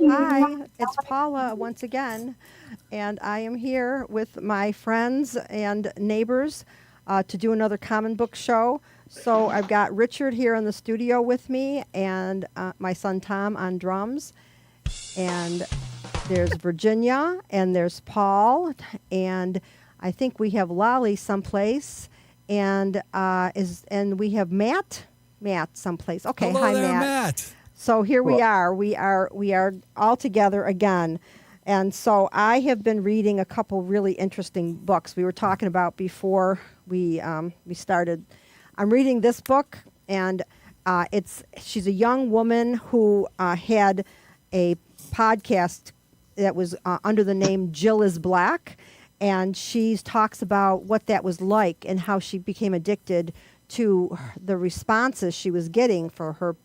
Hi, it's Paula once again, and I am here with my friends and neighbors to do another common book show. So I've got Richard here in the studio with me, and my son Tom on drums, and there's Virginia, and there's Paul, and I think we have Lolly someplace, and we have Matt someplace. Okay, Hello hi there, Matt. So here we are. We are all together again. And so I have been reading a couple really interesting books we were talking about before we started. I'm reading this book, and she's a young woman who had a podcast that was under the name Jill is Black, and she talks about what that was like and how she became addicted to the responses she was getting for her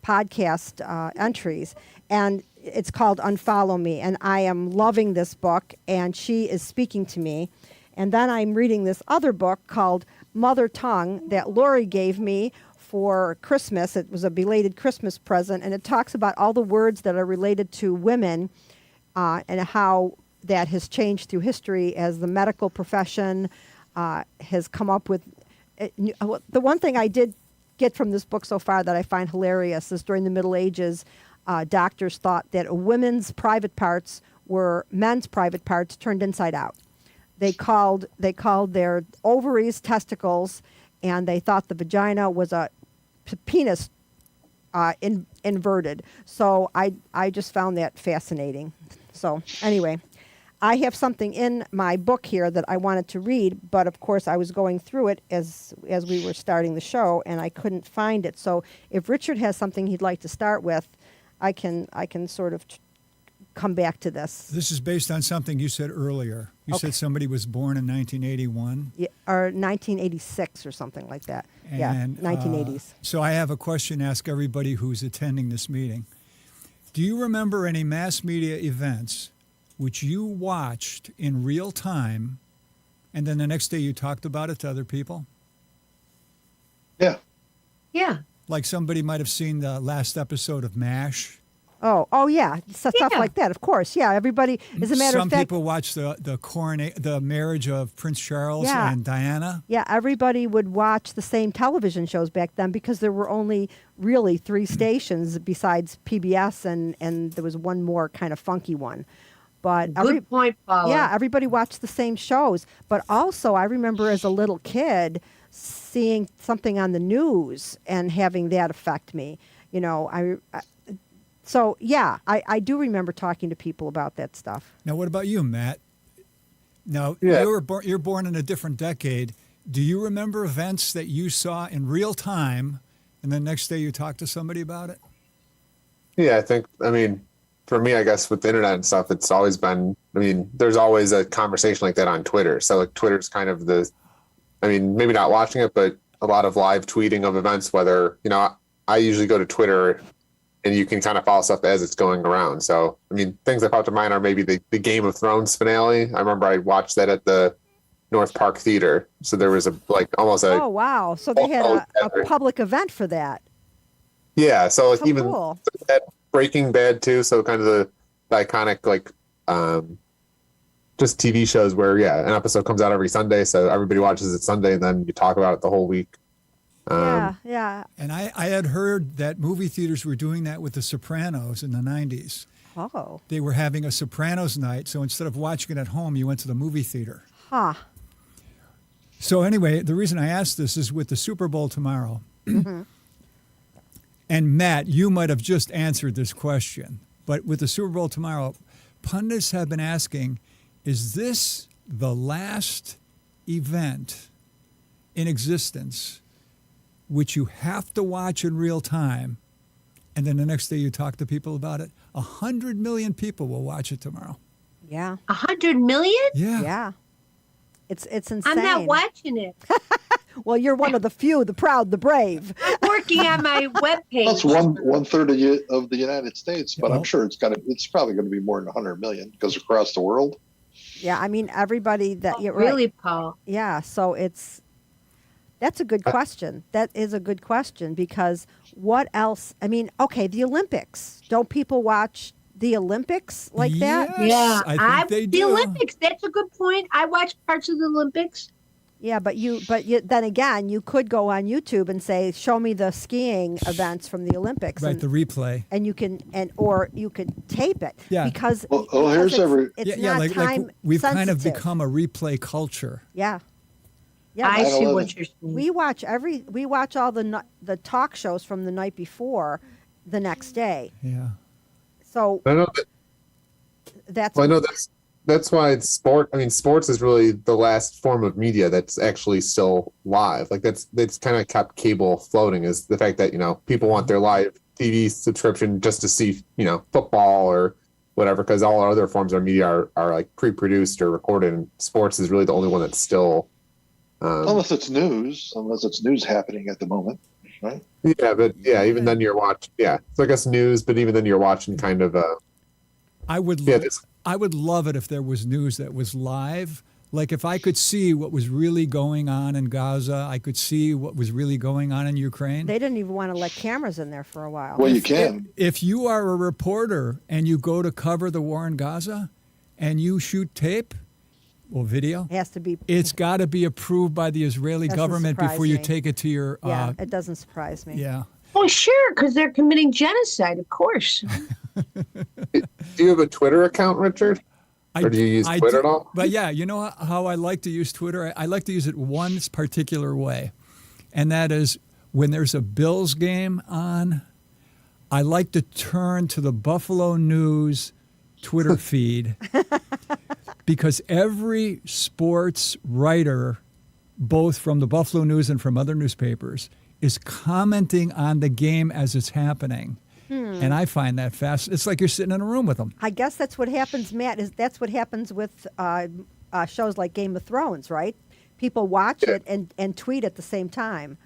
podcast entries, and it's called Unfollow Me, and I am loving this book, and she is speaking to me. And then I'm reading this other book called Mother Tongue that Lori gave me for Christmas. It was a belated Christmas present, and it talks about all the words that are related to women and how that has changed through history as the medical profession has come up with. The one thing I did get from this book so far that I find hilarious is during the Middle Ages, doctors thought that a woman's private parts were men's private parts turned inside out. They called their ovaries testicles, and they thought the vagina was a penis inverted. So I just found that fascinating. So anyway, I have something in my book here that I wanted to read, but of course I was going through it as we were starting the show, and I couldn't find it. So if Richard has something he'd like to start with, I can sort of come back to this. This is based on something you said earlier. You said somebody was born in 1981? Yeah, or 1986 or something like that. And, 1980s. So I have a question to ask everybody who's attending this meeting. Do you remember any mass media events which you watched in real time, and then the next day you talked about it to other people? Yeah. Yeah. Like somebody might have seen the last episode of MASH. Oh yeah, stuff like that. Of course, yeah. Everybody, as a matter of fact, some people watched the marriage of Prince Charles and Diana. Yeah, everybody would watch the same television shows back then because there were only really 3 stations besides PBS, and there was one more kind of funky one. But good point, Paula. Yeah, everybody watched the same shows. But also, I remember as a little kid seeing something on the news and having that affect me. You know, I do remember talking to people about that stuff. Now, what about you, Matt? Now, you're born in a different decade. Do you remember events that you saw in real time, and the next day you talked to somebody about it? Yeah, for me, I guess with the internet and stuff, it's always been, there's always a conversation like that on Twitter. So like Twitter's kind of maybe not watching it, but a lot of live tweeting of events, whether, I usually go to Twitter and you can kind of follow stuff as it's going around. So, things that pop to mind are maybe the Game of Thrones finale. I remember I watched that at the North Park Theater. So there was almost a... Oh, wow. So they had a public event for that. Yeah. So like even cool. That Breaking Bad too. So kind of the iconic, just TV shows where, an episode comes out every Sunday. So everybody watches it Sunday and then you talk about it the whole week. Yeah. And I had heard that movie theaters were doing that with The Sopranos in the 90s. Oh. They were having a Sopranos night, so instead of watching it at home, you went to the movie theater. Huh. So anyway, the reason I asked this is with the Super Bowl tomorrow. Mm-hmm. And Matt, you might have just answered this question, but with the Super Bowl tomorrow, pundits have been asking, is this the last event in existence which you have to watch in real time, and then the next day you talk to people about it? 100 million people will watch it tomorrow. Yeah. 100 million? Yeah. Yeah. It's insane. I'm not watching it. Well, you're one of the few, the proud, the brave. I'm working on my webpage. That's one third of the United States, but I'm sure it's probably going to be more than 100 million because across the world. Yeah, everybody that really, Paul. Yeah, so it's That's a good question. That is a good question because what else? I mean, okay, the Olympics. Don't people watch the Olympics like that? Yes, Yeah, I think they the do. Olympics. That's a good point. I watch parts of the Olympics. Yeah, but then again, you could go on YouTube and say, "Show me the skiing events from the Olympics," Right, the replay. and you can or you could tape it. Yeah. Because here's it's yeah, not like time we've kind of sensitive. become a replay culture. Yeah. Yeah, I see 9/11. what you're saying. we watch all the talk shows from the night before the next day. Yeah. So I know that. that's Well, I know that's why sports is really the last form of media that's actually still live. Like that's kind of kept cable floating, is the fact that people want their live TV subscription just to see football or whatever, because all other forms of media are like pre-produced or recorded, and sports is really the only one that's still. Unless it's news happening at the moment, right? Yeah, but even then you're watching. Yeah, so I guess news, but even then you're watching kind of. I would love it if there was news that was live. Like if I could see what was really going on in Gaza, I could see what was really going on in Ukraine. they didn't even want to let cameras in there for a while. Well, you can. If you are a reporter and you go to cover the war in Gaza and you shoot tape or video, It has to be. it's got to be approved by the Israeli Doesn't government surprise before you me. take it to your. Yeah, it doesn't surprise me. Yeah. Well, sure, because they're committing genocide, of course. Do you have a Twitter account, Richard? Or do you use Twitter at all? But yeah, you know how I like to use Twitter? I like to use it one particular way, and that is when there's a Bills game on, I like to turn to the Buffalo News Twitter feed because every sports writer, both from the Buffalo News and from other newspapers, is commenting on the game as it's happening. And I find that fast. It's like you're sitting in a room with them. I guess that's what happens, Matt. That's what happens with shows like Game of Thrones, right? People watch it and tweet at the same time.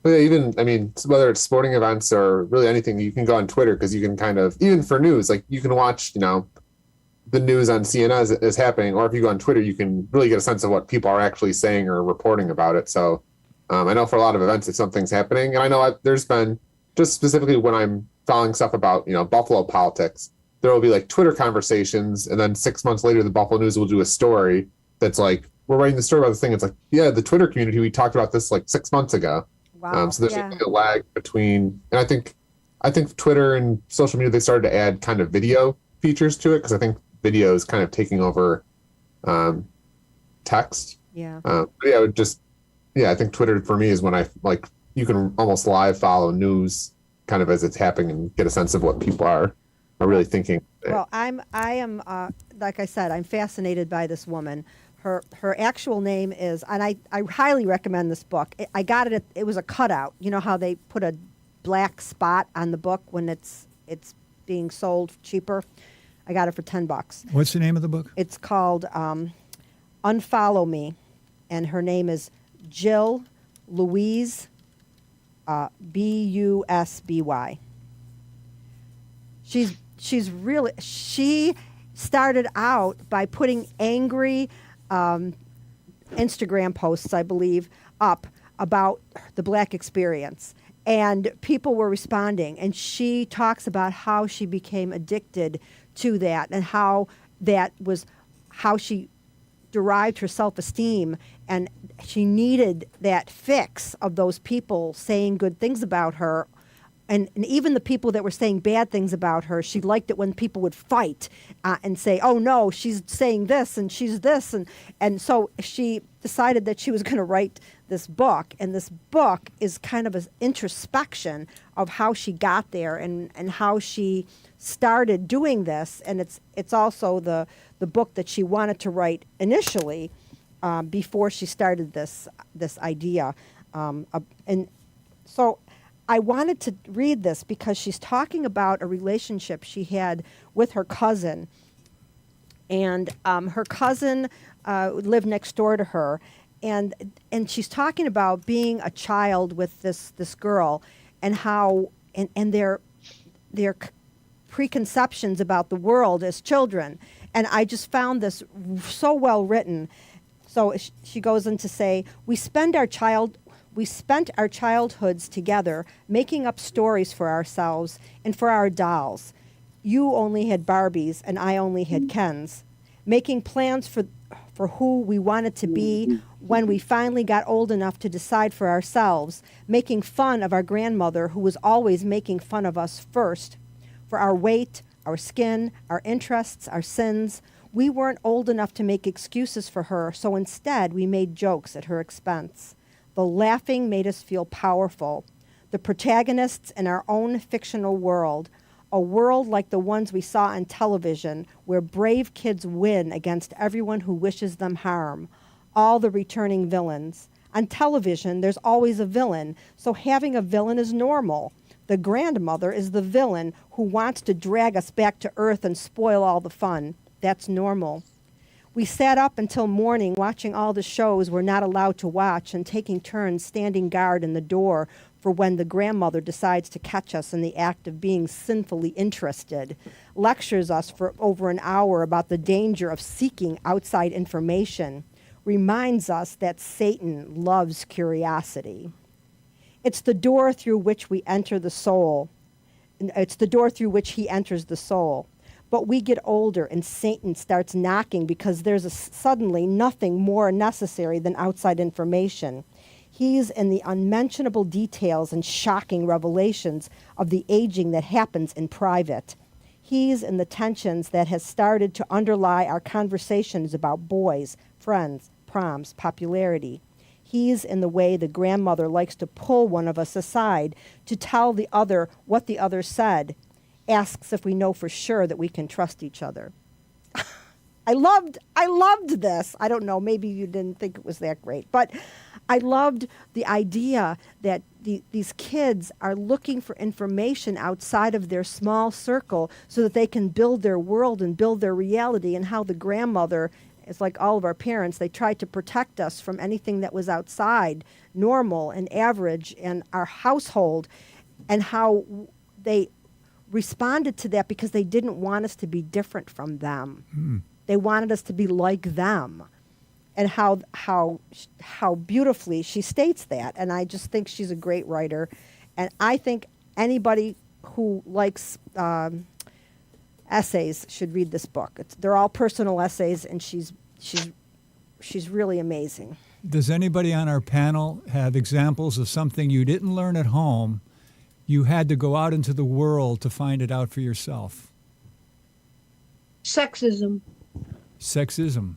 Well, yeah, whether it's sporting events or really anything, you can go on Twitter because you can kind of, even for news, like you can watch, the news on CNN is happening, or if you go on Twitter, you can really get a sense of what people are actually saying or reporting about it. So I know for a lot of events, if something's happening, and I know there's been, just specifically when I'm following stuff about, Buffalo politics, there will be like Twitter conversations, and then 6 months later, the Buffalo News will do a story that's like, we're writing the story about this thing. It's like, yeah, the Twitter community, we talked about this like 6 months ago. Wow. So there's a lag between, and I think Twitter and social media, they started to add kind of video features to it because I think video is kind of taking over text. Yeah. I think Twitter for me is when you can almost live follow news kind of as it's happening and get a sense of what people are really thinking. Well, I am like I said, I'm fascinated by this woman. Her actual name is, and I highly recommend this book. I got it. It was a cutout. You know how they put a black spot on the book when it's being sold cheaper. I got it for $10. What's the name of the book? It's called Unfollow Me, and her name is Jill Louise Busby. She started out by putting angry Instagram posts, I believe, up about the Black experience, and people were responding. And she talks about how she became addicted to that, and how she derived her self-esteem, and she needed that fix of those people saying good things about her. And even the people that were saying bad things about her, she liked it when people would fight and say, oh, no, she's saying this and she's this. And so she decided that she was going to write this book. And this book is kind of an introspection of how she got there and how she started doing this. And it's also the book that she wanted to write initially before she started this idea. And so I wanted to read this because she's talking about a relationship she had with her cousin. And her cousin lived next door to her. And she's talking about being a child with this girl, and how and their preconceptions about the world as children. And I just found this so well written. So she goes on to say, we spend our childhood We spent our childhoods together making up stories for ourselves and for our dolls. You only had Barbies and I only had Kens. Making plans for who we wanted to be when we finally got old enough to decide for ourselves. Making fun of our grandmother who was always making fun of us first. For our weight, our skin, our interests, our sins. We weren't old enough to make excuses for her, so instead we made jokes at her expense. The laughing made us feel powerful. The protagonists in our own fictional world. A world like the ones we saw on television, where brave kids win against everyone who wishes them harm. All the returning villains. On television, there's always a villain, so having a villain is normal. The grandmother is the villain who wants to drag us back to earth and spoil all the fun. That's normal. We sat up until morning watching all the shows we're not allowed to watch and taking turns standing guard in the door for when the grandmother decides to catch us in the act of being sinfully interested, lectures us for over an hour about the danger of seeking outside information, reminds us that Satan loves curiosity. It's the door through which we enter the soul. It's the door through which he enters the soul. But we get older and Satan starts knocking because there's suddenly nothing more necessary than outside information. He's in the unmentionable details and shocking revelations of the aging that happens in private. He's in the tensions that has started to underlie our conversations about boys, friends, proms, popularity. He's in the way the grandmother likes to pull one of us aside to tell the other what the other said, asks if we know for sure that we can trust each other. I loved this. I don't know, maybe you didn't think it was that great, but I loved the idea that these kids are looking for information outside of their small circle so that they can build their world and build their reality, and how the grandmother is like all of our parents. They tried to protect us from anything that was outside normal and average in our household, and how they responded to that because they didn't want us to be different from them. They wanted us to be like them. And how beautifully she states that. And I just think she's a great writer. And I think anybody who likes essays should read this book. They're all personal essays, and she's really amazing. Does anybody on our panel have examples of something you didn't learn at home, you had to go out into the world to find it out for yourself? Sexism. Sexism.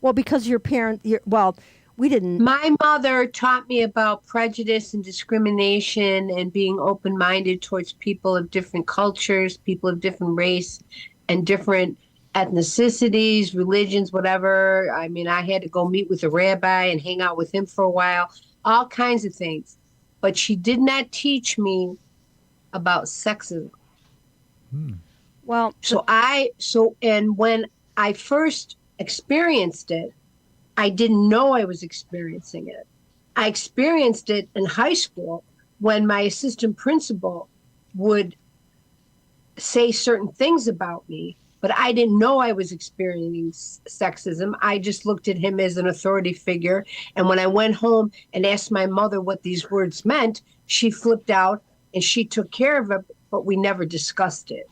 Well, because we didn't. My mother taught me about prejudice and discrimination and being open-minded towards people of different cultures, people of different race and different ethnicities, religions, whatever. I mean, I had to go meet with a rabbi and hang out with him for a while, all kinds of things. But she did not teach me about sexism. Well, and when I first experienced it, I didn't know I was experiencing it. I experienced it in high school when my assistant principal would say certain things about me, but I didn't know I was experiencing sexism. I just looked at him as an authority figure. And when I went home and asked my mother what these words meant, she flipped out and she took care of it, but we never discussed it.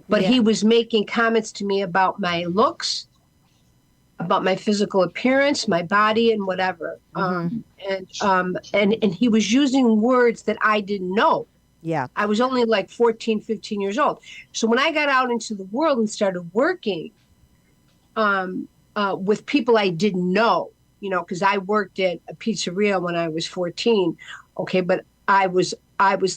But yeah. He was making comments to me about my looks, about my physical appearance, my body, and whatever. And he was using words that I didn't know. Yeah. I was only like 14, 15 years old. So when I got out into the world and started working with people I didn't know, because I worked at a pizzeria when I was 14. Okay, but I was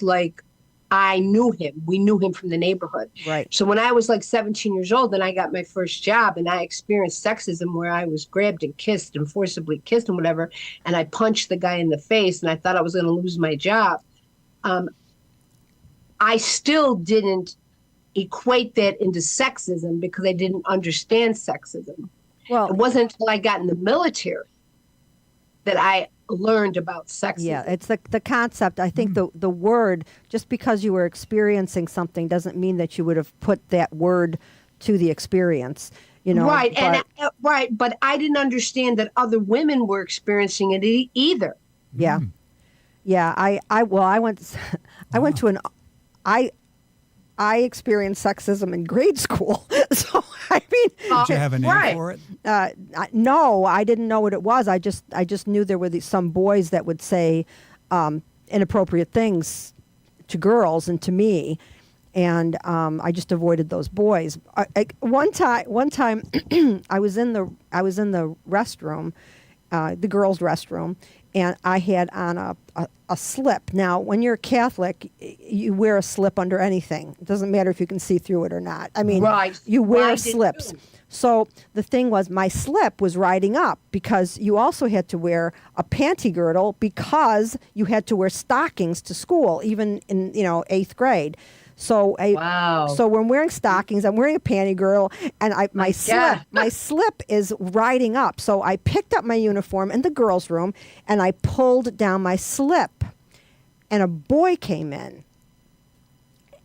like, I knew him. We knew him from the neighborhood. Right. So when I was like 17 years old, then I got my first job and I experienced sexism where I was grabbed and kissed and forcibly kissed and whatever. And I punched the guy in the face and I thought I was going to lose my job. I still didn't equate that into sexism because I didn't understand sexism. Well, it wasn't until I got in the military that I learned about sexism. Yeah, it's the concept. I think the word, just because you were experiencing something doesn't mean that you would have put that word to the experience, Right, but, but I didn't understand that other women were experiencing it either. Yeah. Yeah, I went I went to an I experienced sexism in grade school. So I mean, Did you have a name Right. for it? no, I didn't know what it was. I just knew there were some boys that would say inappropriate things to girls and to me, and I just avoided those boys. One time, I was in the restroom, the girls' restroom, and I had on a slip. Now, when you're a Catholic, you wear a slip under anything. It doesn't matter if you can see through it or not. I mean, Right. you wear I did slips. too. So the thing was, my slip was riding up because you also had to wear a panty girdle because you had to wear stockings to school, even in 8th grade. So Wow. So when I'm wearing stockings, I'm wearing a panty girdle, and my God. slip is riding up. So I picked up my uniform in the girls' room and I pulled down my slip, and a boy came in.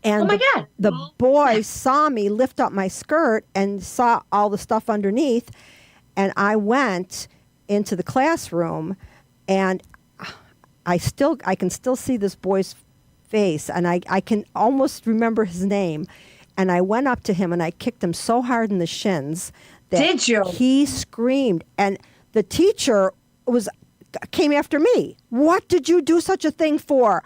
And Oh my God. the boy saw me lift up my skirt and saw all the stuff underneath, and I went into the classroom, and I can still see this boy's face, and I can almost remember his name. And I went up to him and I kicked him so hard in the shins that Did you? he screamed. And the teacher came after me. What did you do such a thing for?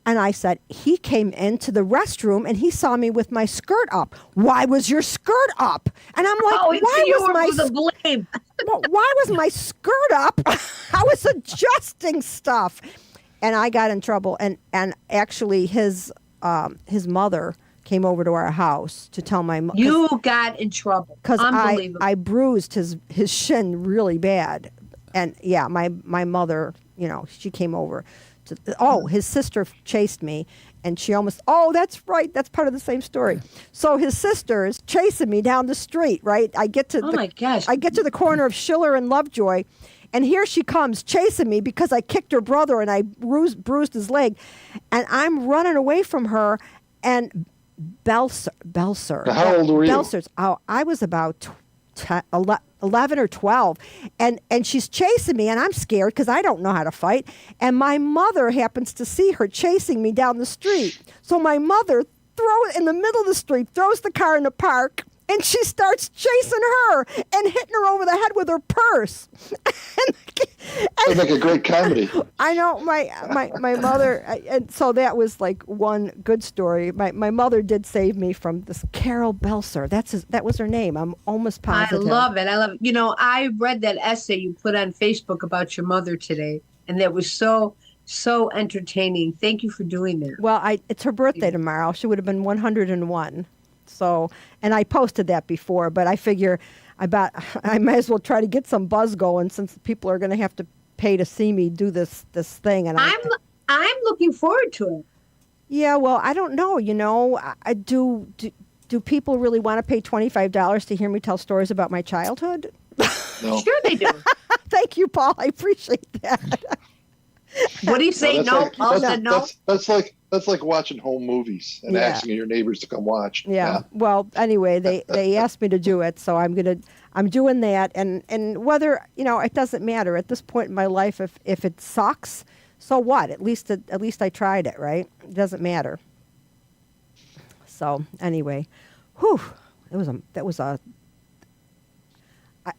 And I said, he came into the restroom and he saw me with my skirt up. Why was your skirt up? And I'm like, Oh, why you was were my for the blame. why was my skirt up? I was adjusting stuff, and I got in trouble. And actually, his mother came over to our house to tell my mother. You got in trouble. Because Unbelievable. I bruised his shin really bad, and yeah, my mother, she came over. His sister chased me, and she almost. Oh, that's right. That's part of the same story. So his sister is chasing me down the street. Right, I get to. Oh my gosh. I get to the corner of Schiller and Lovejoy, and here she comes chasing me because I kicked her brother and I bruised his leg, and I'm running away from her, and Belser. How old were you? Belser's. Oh, I was about 11 or 12, and she's chasing me, and I'm scared because I don't know how to fight, and my mother happens to see her chasing me down the street. So my mother in the middle of the street, throws the car in the park, and she starts chasing her and hitting her over the head with her purse. Sounds like a great comedy. I know my mother, and so that was like one good story. My mother did save me from this Carol Belser. That was her name. I'm almost I positive. love it. I love it. I read that essay you put on Facebook about your mother today, and that was so entertaining. Thank you for doing that. Well, it's her birthday tomorrow. She would have been 101. So, and I posted that before, but I figure I might as well try to get some buzz going since people are going to have to pay to see me do this thing. And I'm looking forward to it. Yeah, well, I don't know. Do people really want to pay $25 to hear me tell stories about my childhood? No. Sure they do. Thank you, Paul. I appreciate that. What do you say? that's No. like- Paul that's- said no. That's like watching home movies and Yeah. asking your neighbors to come watch. Yeah. Well, anyway, they asked me to do it, so I'm doing that, and whether it doesn't matter at this point in my life if it sucks, so what? At least I tried it, right? It doesn't matter. So anyway,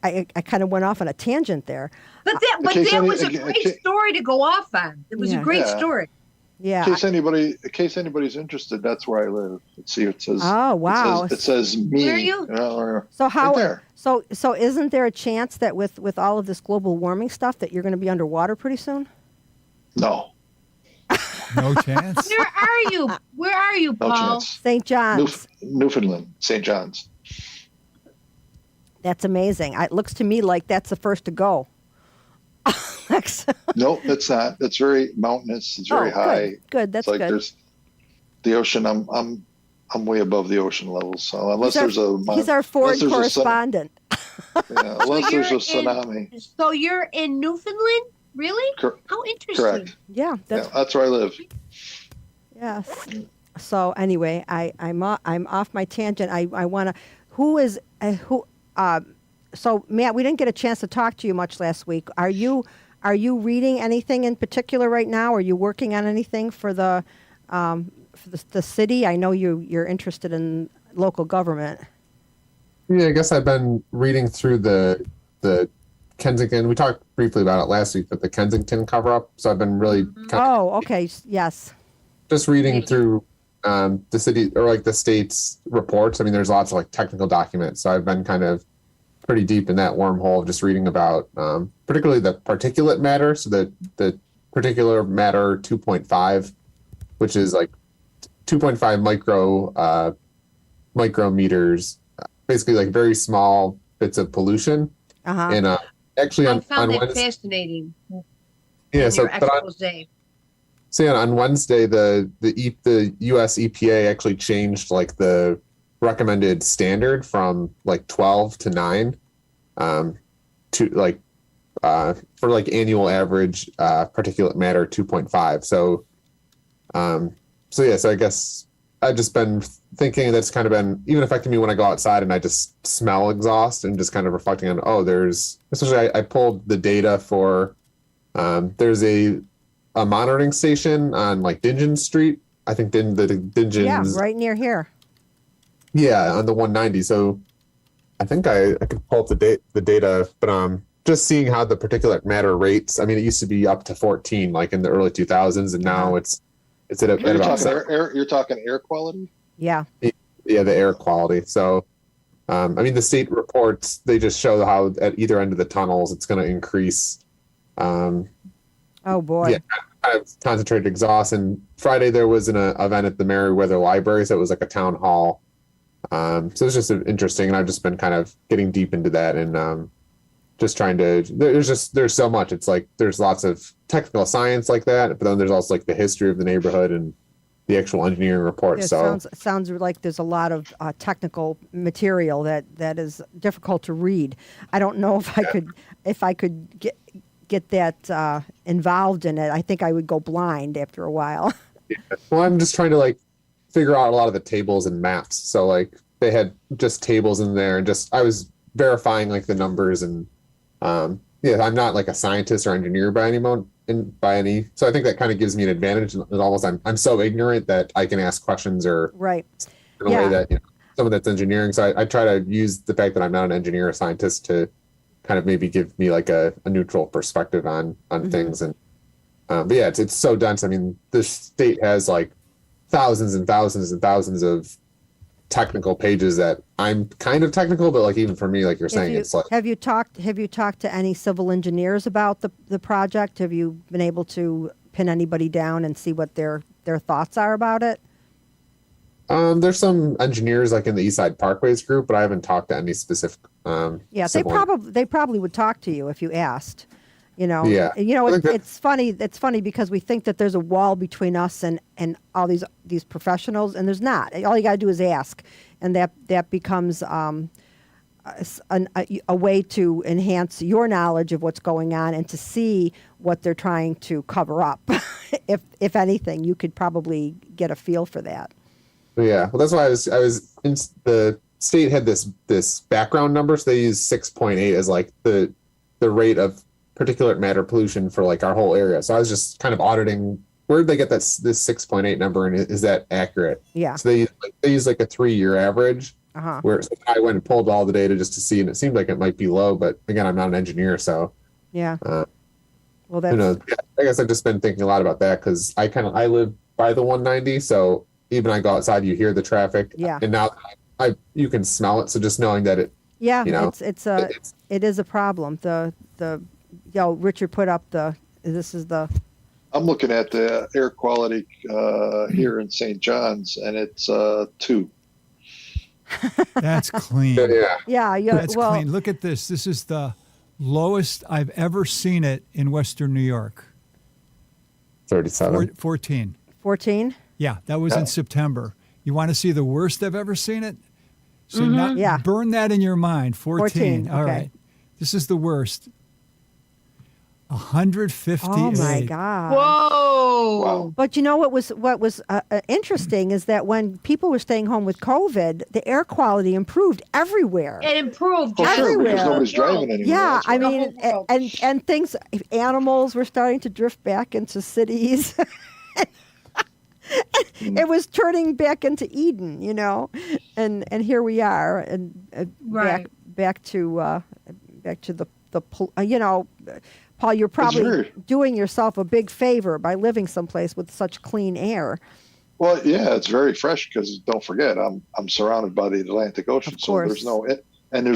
I kind of went off on a tangent there. But that was a great Okay. story to go off on. It was Yeah. a great Yeah. story. Yeah. In case anybody's interested, that's where I live. Let's see, it says. Oh, wow. It says me. Where are you? Or So how? right there. So isn't there a chance that with all of this global warming stuff that you're going to be underwater pretty soon? No, No chance. Where are you? Where are you, no Paul? chance. St. John's. Newfoundland, St. John's. That's amazing. It looks to me like that's the first to go. No, that's not. That's very mountainous. It's very high. Good. That's It's like good. there's the ocean. I'm way above the ocean level. So unless He's there's our foreign there's a correspondent. unless there's a you're in- tsunami. So you're in Newfoundland? Really? Cor- How interesting. Correct. Yeah, Yeah, that's where I live. yes. So anyway, I'm off my tangent. I want to. So Matt, we didn't get a chance to talk to you much last week. Are you Are you reading anything in particular right now? Are you working on anything for the city? I know you're interested in local government. Yeah, I guess I've been reading through the Kensington. We talked briefly about it last week, but the Kensington cover up. So I've been really kind of Oh, okay. Yes. just reading Thank through the city or like the state's reports. I mean, there's lots of like technical documents. So I've been kind of pretty deep in that wormhole of just reading about particularly the particulate matter. So the particulate matter 2.5, which is like 2.5 micrometers, basically like very small bits of pollution. Uh-huh. And actually I on found that Wednesday, fascinating. yeah. in So your but on, expose. so yeah, on Wednesday, the U.S. EPA actually changed like the recommended standard from like 12 to 9, to like for like annual average particulate matter 2.5. So so I guess I've just been thinking that's kind of been even affecting me when I go outside and I just smell exhaust and just kind of reflecting on, there's especially I pulled the data for there's a monitoring station on like Dingen Street. I think the Dingen's, Yeah, right near here. yeah, on the 190. So I think I could pull up the data, but just seeing how the particulate matter rates. I mean, it used to be up to 14, like in the early 2000s, and now it's at You're about talking 7. you're talking air quality. Yeah. Yeah, the air quality. So, I mean, the state reports, they just show how at either end of the tunnels it's going to increase. Oh boy. Yeah, kind of concentrated exhaust. And Friday there was an event at the Meriwether Library, so it was like a town hall. So it was just interesting, and I've just been kind of getting deep into that and just trying to. There's so much. It's like there's lots of technical science like that, but then there's also like the history of the neighborhood and the actual engineering report. It So sounds like there's a lot of technical material that is difficult to read. I don't know if I could get that involved in it. I think I would go blind after a while. well, I'm just trying to like figure out a lot of the tables and maps. So like they had just tables in there, and just I was verifying like the numbers and I'm not like a scientist or engineer by any. So I think that kind of gives me an advantage. And almost I'm so ignorant that I can ask questions or Right. in a way that someone that's engineering. So I try to use the fact that I'm not an engineer or scientist to kind of maybe give me like a neutral perspective on things. And but yeah, it's so dense. I mean, the state has like thousands and thousands and thousands of technical pages that I'm kind of technical, but like even for me, like you're saying, it's like have you talked to any civil engineers about the project? Have you been able to pin anybody down and see what their thoughts are about it? there's some engineers like in the East Side Parkways group, but I haven't talked to any specific Yeah, civil they probably would talk to you if you asked. Yeah. It's funny. It's funny because we think that there's a wall between us and all these professionals, and there's not. All you got to do is ask, and that becomes a way to enhance your knowledge of what's going on and to see what they're trying to cover up. if anything, you could probably get a feel for that. Yeah, well, that's why I was in the state had this background number, so they use 6.8 as like the rate of particulate matter pollution for like our whole area. So I was just kind of auditing where did they get this 6.8 number, and is that accurate? Yeah. So they use like a 3-year average. Uh-huh. Where I went and pulled all the data just to see, and it seemed like it might be low, but again, I'm not an engineer, so Yeah. Well, who that's knows? I guess I've just been thinking a lot about that because I live by the 190, so even I go outside, you hear the traffic. Yeah. And now you can smell it, so just knowing that it. yeah. You know, It is a problem. Richard put up this is the. I'm looking at the air quality here in St. John's, and it's 2. That's clean. Yeah. Yeah. That's Well, clean. Look at this. This is the lowest I've ever seen it in Western New York. 37. 14. 14. Yeah, that was in September. You want to see the worst I've ever seen it? So now Yeah. burn that in your mind. 14. 14, All okay. right. This is the worst. 158. Oh my God. Whoa. Wow. But you know what was interesting is that when people were staying home with COVID, the air quality improved everywhere. It improved. For sure, Everywhere. because nobody's driving anymore. Yeah, that's I why. mean, The whole world. and things, animals were starting to drift back into cities. It was turning back into Eden, you know, and here we are, and Right. back to you know, Paul, you're probably very- doing yourself a big favor by living someplace with such clean air. Well, yeah, it's very fresh because don't forget, I'm surrounded by the Atlantic Ocean, Of so course. there's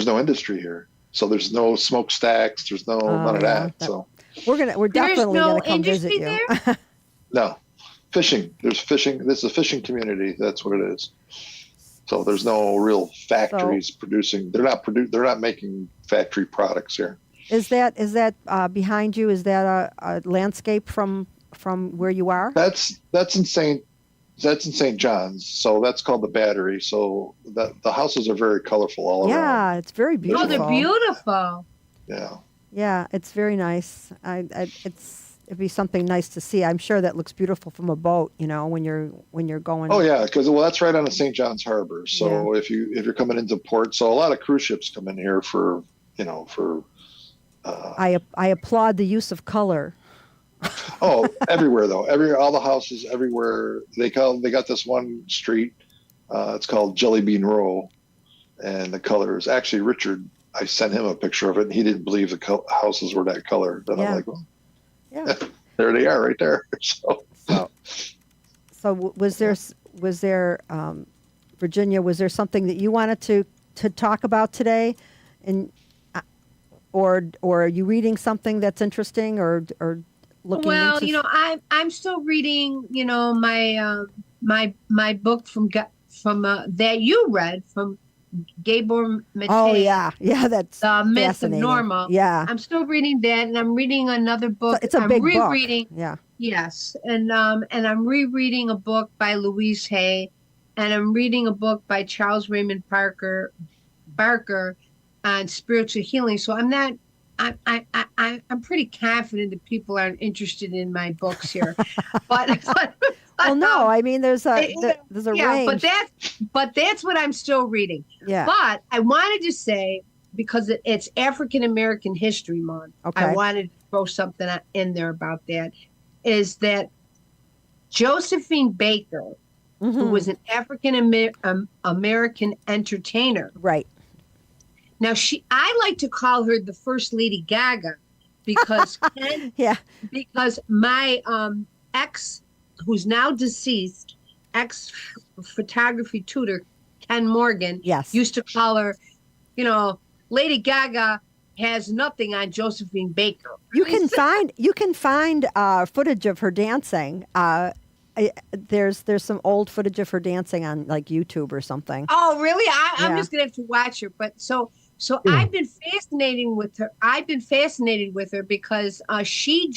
no industry here, so there's no smokestacks, there's no none of yeah, that. So We're There's definitely no gonna come visit industry you. there? no, fishing. There's fishing. This is a fishing community. That's what it is. So there's no real factories producing. They're not making factory products here. Is that behind you? Is that a landscape from where you are? That's in St. John's. So that's called the Battery. So the houses are very colorful all around. Yeah, it's very Oh, beautiful. they're beautiful. Yeah. Yeah, it's very nice. It'd be something nice to see. I'm sure that looks beautiful from a boat. You know, when you're going. Oh yeah, because that's right on the St. John's Harbor. So if you're coming into port, so a lot of cruise ships come in here for. I applaud the use of color. Oh, everywhere though. All the houses everywhere. They got this one street. It's called Jelly Bean Row, and the color is actually Richard. I sent him a picture of it, and he didn't believe the houses were that color. Then Yeah. I'm like, well, Yeah. there they are, right there. So was there Virginia? Was there something that you wanted to talk about today, and or are you reading something that's interesting or looking Well, into? you know, I'm still reading, you know, my book from that you read from Gabor Mate. Oh yeah, that's The Myth of fascinating. Normal. Yeah, I'm still reading that, and I'm reading another book. it's a I'm big rereading. book. Yeah. Yes, and I'm rereading a book by Louise Hay, and I'm reading a book by Charles Raymond Barker on spiritual healing. So I'm pretty confident that people aren't interested in my books here, but Well, no, I mean there's a yeah, range. but that's what I'm still reading. Yeah. But I wanted to say, because it's African American History Month, Okay. I wanted to throw something in there about that. Is that Josephine Baker, who Mhm. was an African American entertainer. Right. Now I like to call her the first Lady Gaga because Yeah. because my ex, who's now deceased, ex photography tutor, Ken Morgan, Yes. used to call her, you know, Lady Gaga has nothing on Josephine Baker. You can find footage of her dancing. There's some old footage of her dancing on like YouTube or something. Oh, really? I'm Yeah. just gonna have to watch her. But so I've been fascinating with her. I've been fascinated with her because she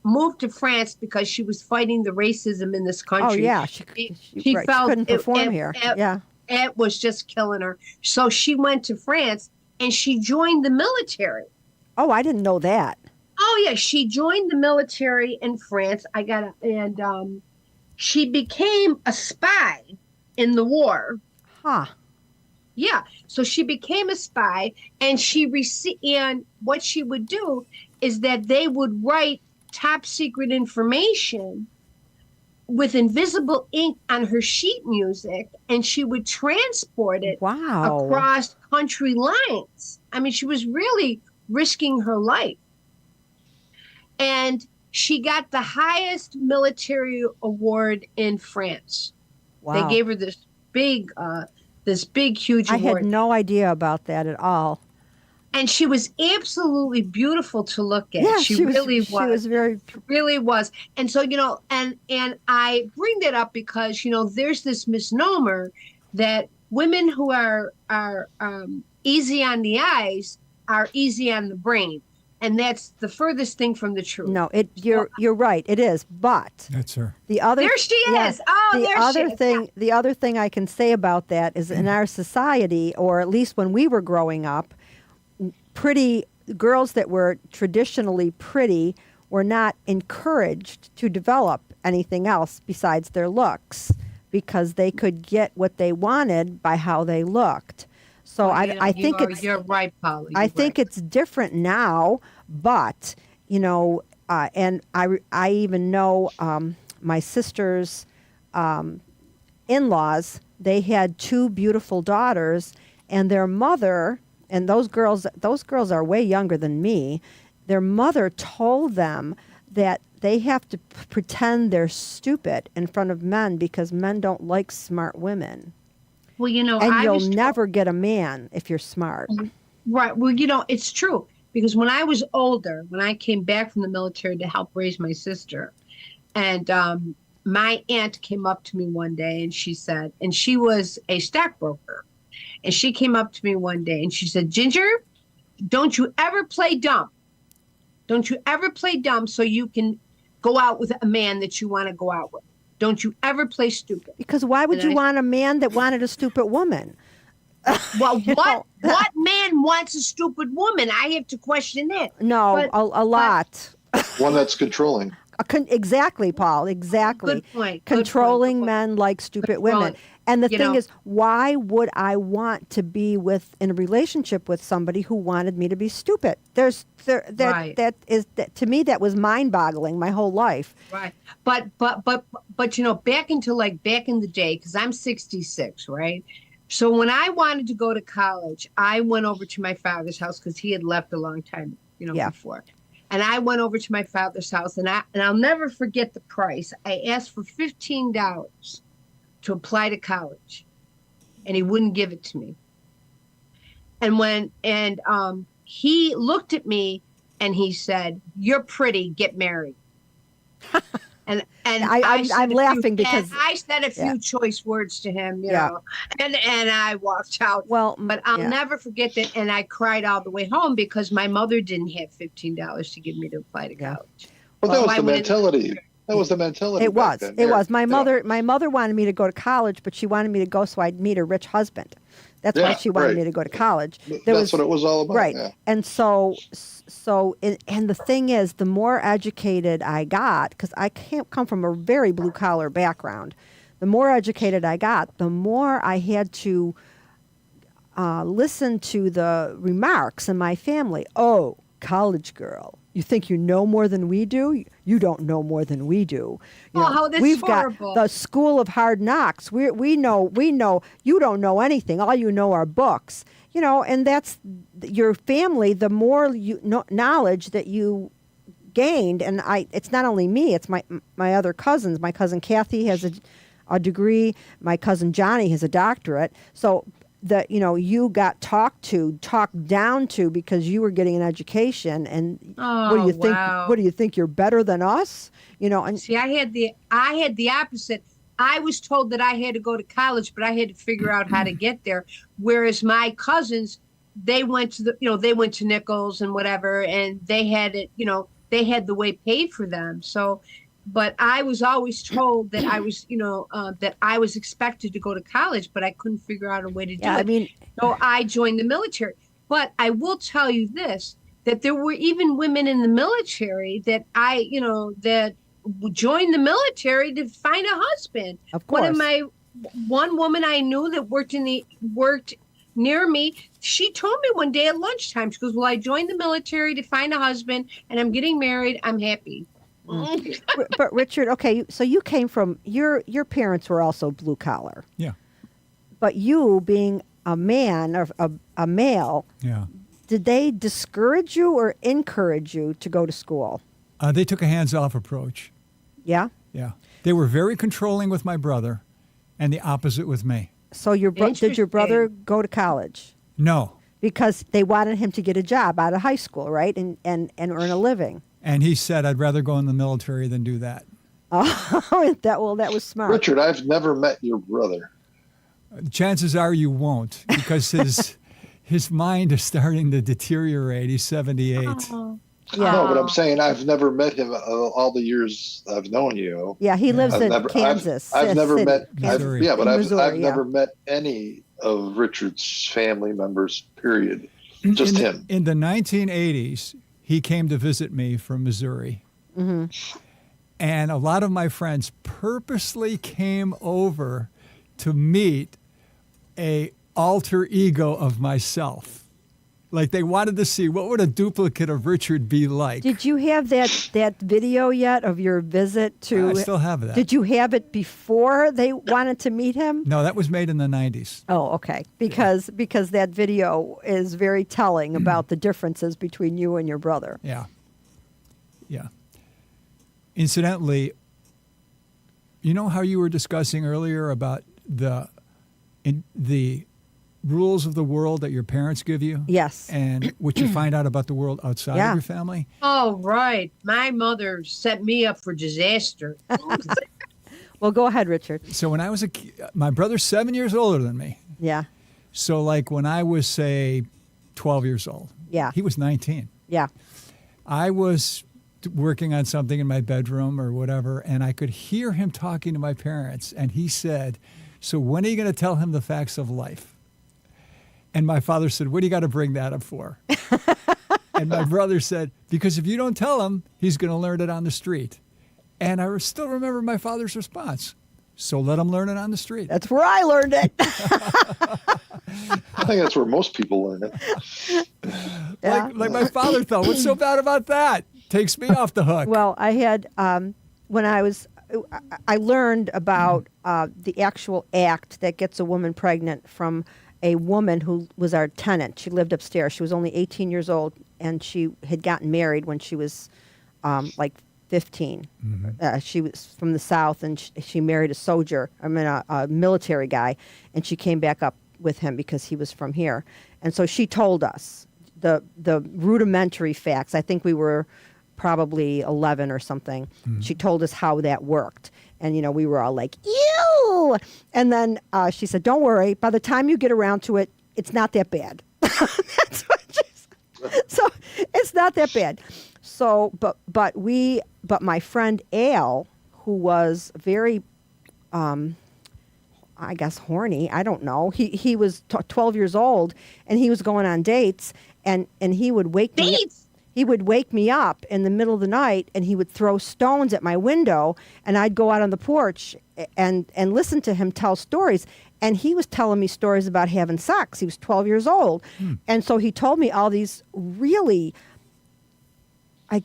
moved to France because she was fighting the racism in this country. Oh yeah, She right, felt couldn't perform here. Yeah. It was just killing her. So she went to France and she joined the military. Oh, I didn't know that. Oh yeah, she joined the military in France. She became a spy in the war. Huh. Yeah, so she became a spy, and and what she would do is that they would write top secret information with invisible ink on her sheet music, and she would transport it Wow. across country lines. I mean, she was really risking her life. And she got the highest military award in France. Wow. They gave her this big, huge I award. had no idea about that at all. And she was absolutely beautiful to look at. Yeah, she really was. She was very. Really was. And so, you know, and I bring that up because, you know, there's this misnomer that women who are easy on the eyes are easy on the brain. And that's the furthest thing from the truth. No, you're right. It is, but That's her. the other. There she yeah, is. Oh, the there other she is. thing, the other thing I can say about that is in our society, or at least when we were growing up, pretty girls that were traditionally pretty were not encouraged to develop anything else besides their looks because they could get what they wanted by how they looked. So I think you're right, Paula. I think it's different now, but and I even know my sister's in-laws. They had two beautiful daughters, and their mother, and those girls are way younger than me. Their mother told them that they have to pretend they're stupid in front of men because men don't like smart women. Well, and you'll never get a man if you're smart. Right. Well, it's true. Because when I was older, when I came back from the military to help raise my sister, and my aunt came up to me one day and she said, and she was a stockbroker, and she came up to me one day and she said, Ginger, don't you ever play dumb. Don't you ever play dumb so you can go out with a man that you want to go out with. Don't you ever play stupid. Because why would you want a man that wanted a stupid woman? Well, what man wants a stupid woman? I have to question that. No, a lot. One that's controlling. Exactly, Paul. Exactly. Good point. Controlling Good point. men like stupid women. And the thing is, why would I want to be in a relationship with somebody who wanted me to be stupid? That is to me that was mind-boggling my whole life. Right. But back in the day, because I'm 66, right? So when I wanted to go to college, I went over to my father's house because he had left a long time, before. And I went over to my father's house, and I'll never forget the price. I asked for $15 to apply to college, and he wouldn't give it to me. And he looked at me and he said, "You're pretty. Get married." And I'm laughing because I said a few choice words to him, know, and I walked out. Well, but I'll never forget that. And I cried all the way home because my mother didn't have $15 to give me to apply to college. Well, that was the mentality. That was the mentality. It was. Then. It was. My mother wanted me to go to college, but she wanted me to go so I'd meet a rich husband. That's why she wanted me to go to college. That's what it was all about. Right. Yeah. And and the thing is, the more educated I got, because I can't come from a very blue collar background, the more educated I got, the more I had to listen to the remarks in my family. Oh, college girl. You think you know more than we do? You don't know more than we do. That's got horrible. the school of hard knocks. We know. You don't know anything. All you know are books. And that's your family. The more knowledge that you gained, and it's not only me. It's my other cousins. My cousin Kathy has a degree. My cousin Johnny has a doctorate. So that you got talked down to because you were getting an education, and what do you think? Wow. What do you think? You're better than us? And see, I had the opposite. I was told that I had to go to college, but I had to figure out how to get there. Whereas my cousins, they went to they went to Nichols and whatever, and they had it. They had the way paid for them. So. But I was always told that I was, that I was expected to go to college, but I couldn't figure out a way to do it. So I joined the military. But I will tell you this, that there were even women in the military that that joined the military to find a husband. Of course. One woman I knew that worked near me, she told me one day at lunchtime, she goes, well, I joined the military to find a husband and I'm getting married. I'm happy. But Richard, okay, so you came from your parents were also blue collar. Yeah. But you being a man or a male, did they discourage you or encourage you to go to school? They took a hands-off approach. Yeah? Yeah. They were very controlling with my brother and the opposite with me. So did your brother go to college? No. Because they wanted him to get a job out of high school, right? And earn a living. And he said, I'd rather go in the military than do that. Oh, that was smart. Richard, I've never met your brother. Chances are you won't, because his mind is starting to deteriorate. He's 78. Oh. Yeah. No, but I'm saying I've never met him all the years I've known you. Yeah, he lives in Kansas. I've never City, met. Missouri. I've Missouri, never met any of Richard's family members. Period. Just him. In the 1980s, he came to visit me from Missouri. And a lot of my friends purposely came over to meet a alter ego of myself. Like they wanted to see what would a duplicate of Richard be like. Did you have that video yet of your visit to? I still have that. Did you have it before they wanted to meet him? No, that was made in the 90s. Oh, okay. Because that video is very telling about the differences between you and your brother. Yeah. Yeah. Incidentally, you know how you were discussing earlier about the rules of the world that your parents give you? Yes. And what you find out about the world outside Yeah. of your family? Oh, right. My mother set me up for disaster. Well, go ahead, Richard. So when I was my brother's 7 years older than me. Yeah. So like when I was, say, 12 years old. Yeah. He was 19. Yeah. I was working on something in my bedroom or whatever, and I could hear him talking to my parents, and he said, "So when are you going to tell him the facts of life?" And my father said, "What do you got to bring that up for?" And my brother said, "Because if you don't tell him, he's going to learn it on the street." And I still remember my father's response, "So let him learn it on the street." That's where I learned it. I think that's where most people learn it. Yeah. Like my father thought, what's so bad about that? Takes me off the hook. Well, I had when I learned about the actual act that gets a woman pregnant from a woman who was our tenant. She lived upstairs. She was only 18 years old, and she had gotten married when she was like 15. She was from the South, and she married a soldier, a military guy, and she came back up with him because he was from here. And so she told us the rudimentary facts. I think we were probably 11 or something. She told us how that worked. And, we were all like, ew. And then she said, don't worry. By the time you get around to it, it's not that bad. That's what she said. So it's not that bad. So, but my friend Al, who was very, I guess, horny. I don't know. He was 12 years old, and he was going on dates, and he would wake me up. He would wake me up in the middle of the night, and he would throw stones at my window, and I'd go out on the porch and listen to him tell stories. And he was telling me stories about having sex. He was 12 years old. And so he told me all these really, all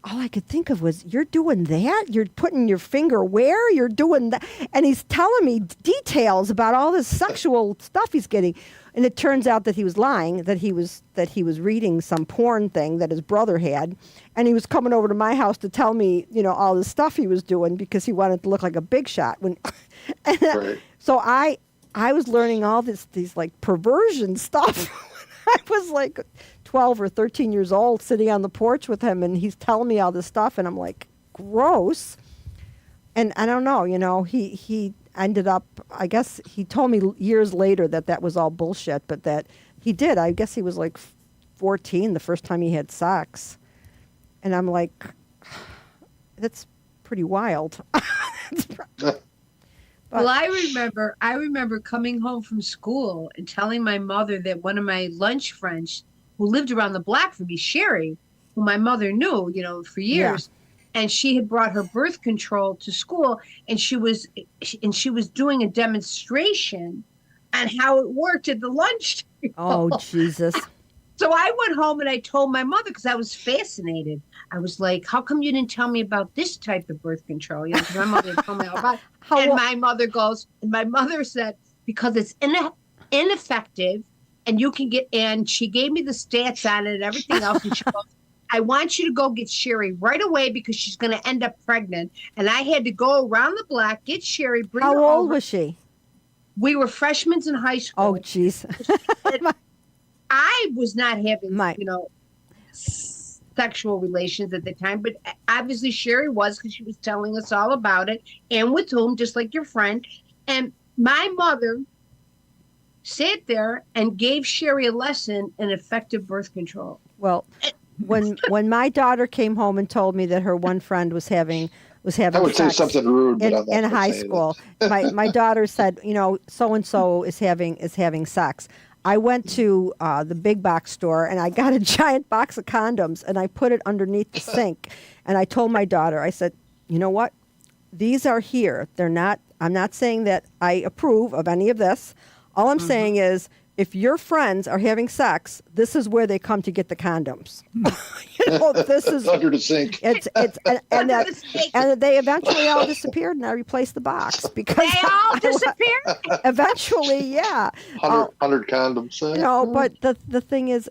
I could think of was, you're doing that? You're putting your finger where? You're doing that? And he's telling me details about all this sexual stuff he's getting. And it turns out that he was lying, that he was reading some porn thing that his brother had, and he was coming over to my house to tell me, all the stuff he was doing because he wanted to look like a big shot. Right. So I was learning all these like perversion stuff. I was like 12 or 13 years old, sitting on the porch with him, and he's telling me all this stuff, and I'm like, gross. And I don't know, he ended up, I guess he told me years later that was all bullshit, but that he did. I guess he was like 14 the first time he had sex. And I'm like, that's pretty wild. Well, I remember coming home from school and telling my mother that one of my lunch friends who lived around the block from me, Sherry, who my mother knew, for years, and she had brought her birth control to school, and she was doing a demonstration on how it worked at the lunch table. Oh, Jesus. So I went home and I told my mother, because I was fascinated. I was like, how come you didn't tell me about this type of birth control? Because my mother had told me all about it. And my mother said, because it's ineffective, and you can and she gave me the stats on it and everything else. And she goes, I want you to go get Sherry right away because she's going to end up pregnant. And I had to go around the block, get Sherry, bring her How old over. was she? We were freshmen in high school. Oh, jeez. I was not having, sexual relations at the time, but obviously Sherry was, because she was telling us all about it, and with whom, just like your friend. And my mother sat there and gave Sherry a lesson in effective birth control. Well, when my daughter came home and told me that her one friend was having I would say sex something rude, but in high school, my daughter said, so and so is having sex. I went to the big box store and I got a giant box of condoms and I put it underneath the sink. And I told my daughter, I said, you know what? These are here. They're not, I'm not saying that I approve of any of this. All I'm saying is, if your friends are having sex, this is where they come to get the condoms. This is under the sink. And they eventually all disappeared, and I replaced the box because They all disappeared. eventually, yeah. 100 condoms. But the thing is,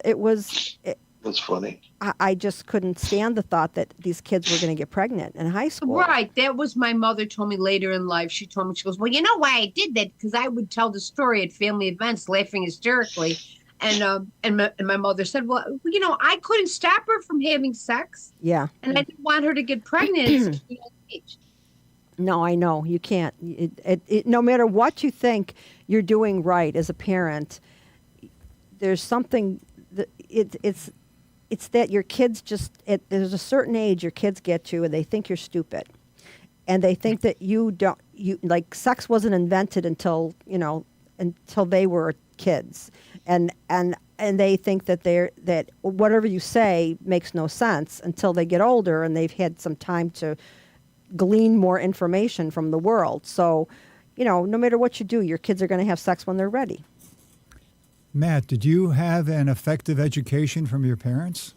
That's funny. I just couldn't stand the thought that these kids were going to get pregnant in high school. Right. That was my mother told me later in life. She told me, she goes, well, you know why I did that? Because I would tell the story at family events, laughing hysterically. And my mother said, well, I couldn't stop her from having sex. Yeah. And I didn't want her to get pregnant at such a young age. No, I know. You can't. No matter what you think you're doing right as a parent, there's something that it's that your kids there's a certain age your kids get to and they think you're stupid. And they think that like sex wasn't invented until they were kids. And they think that whatever you say makes no sense until they get older and they've had some time to glean more information from the world. So, no matter what you do, your kids are going to have sex when they're ready. Matt, did you have an effective education from your parents?